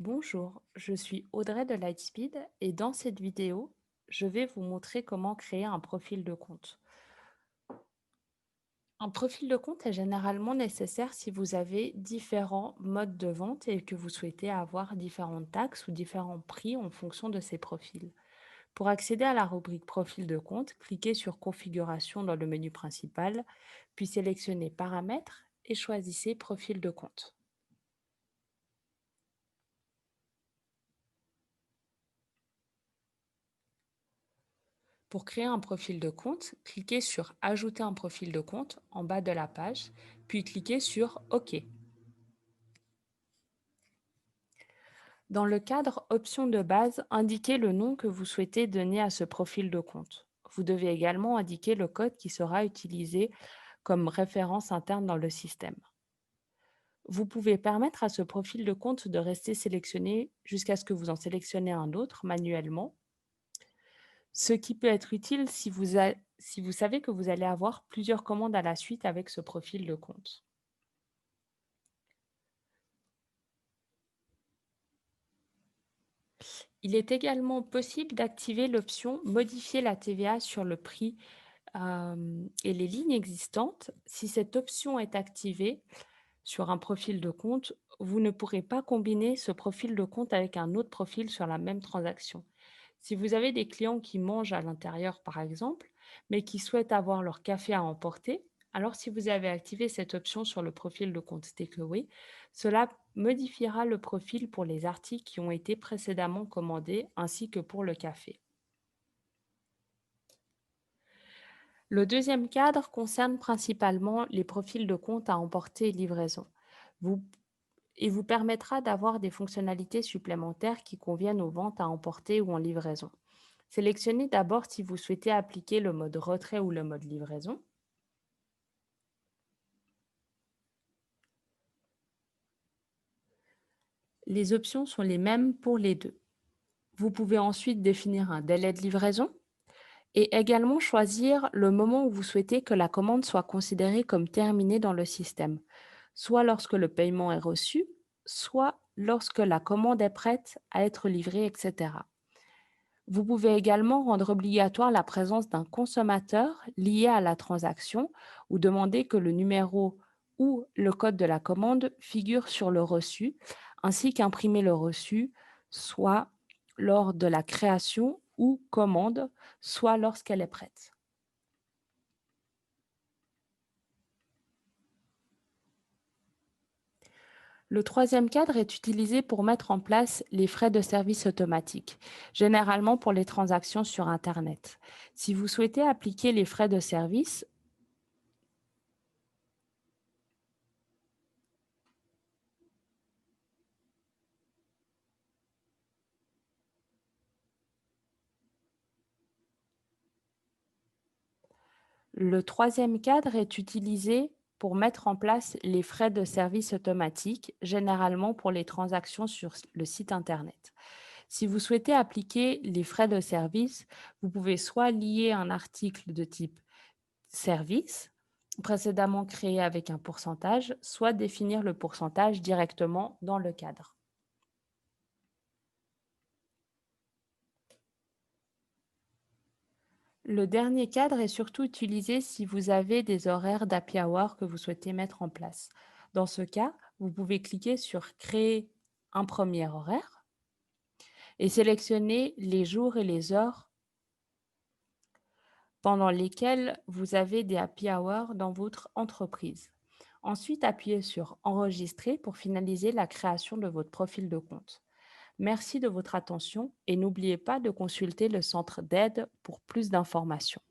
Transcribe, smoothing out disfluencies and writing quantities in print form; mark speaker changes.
Speaker 1: Bonjour, je suis Audrey de Lightspeed et dans cette vidéo, je vais vous montrer comment créer un profil de compte. Un profil de compte est généralement nécessaire si vous avez différents modes de vente et que vous souhaitez avoir différentes taxes ou différents prix en fonction de ces profils. Pour accéder à la rubrique profil de compte, cliquez sur Configuration dans le menu principal, puis sélectionnez Paramètres et choisissez Profil de compte. Pour créer un profil de compte, cliquez sur Ajouter un profil de compte en bas de la page, puis cliquez sur OK. Dans le cadre Options de base, indiquez le nom que vous souhaitez donner à ce profil de compte. Vous devez également indiquer le code qui sera utilisé comme référence interne dans le système. Vous pouvez permettre à ce profil de compte de rester sélectionné jusqu'à ce que vous en sélectionnez un autre manuellement, ce qui peut être utile si vous savez que vous allez avoir plusieurs commandes à la suite avec ce profil de compte. Il est également possible d'activer l'option «Modifier la TVA sur le prix, et les lignes existantes». Si cette option est activée sur un profil de compte, vous ne pourrez pas combiner ce profil de compte avec un autre profil sur la même transaction. Si vous avez des clients qui mangent à l'intérieur, par exemple, mais qui souhaitent avoir leur café à emporter, alors si vous avez activé cette option sur le profil de compte Takeaway, cela modifiera le profil pour les articles qui ont été précédemment commandés ainsi que pour le café. Le deuxième cadre concerne principalement les profils de compte à emporter et livraison. Vous et vous permettra d'avoir des fonctionnalités supplémentaires qui conviennent aux ventes à emporter ou en livraison. Sélectionnez d'abord si vous souhaitez appliquer le mode retrait ou le mode livraison. Les options sont les mêmes pour les deux. Vous pouvez ensuite définir un délai de livraison et également choisir le moment où vous souhaitez que la commande soit considérée comme terminée dans le système, soit lorsque le paiement est reçu, soit lorsque la commande est prête à être livrée, etc. Vous pouvez également rendre obligatoire la présence d'un consommateur lié à la transaction ou demander que le numéro ou le code de la commande figure sur le reçu, ainsi qu'imprimer le reçu, soit lors de la création ou commande, soit lorsqu'elle est prête. Le troisième cadre est utilisé pour mettre en place les frais de service automatiques, généralement pour les transactions sur Internet. Si vous souhaitez appliquer les frais de service, le troisième cadre est utilisé pour mettre en place les frais de service automatiques, généralement pour les transactions sur le site Internet. Si vous souhaitez appliquer les frais de service, vous pouvez soit lier un article de type service, précédemment créé avec un pourcentage, soit définir le pourcentage directement dans le cadre. Le dernier cadre est surtout utilisé si vous avez des horaires d'happy hour que vous souhaitez mettre en place. Dans ce cas, vous pouvez cliquer sur «Créer un premier horaire» et sélectionner les jours et les heures pendant lesquels vous avez des happy hours dans votre entreprise. Ensuite, appuyez sur «Enregistrer» pour finaliser la création de votre profil de compte. Merci de votre attention et n'oubliez pas de consulter le centre d'aide pour plus d'informations.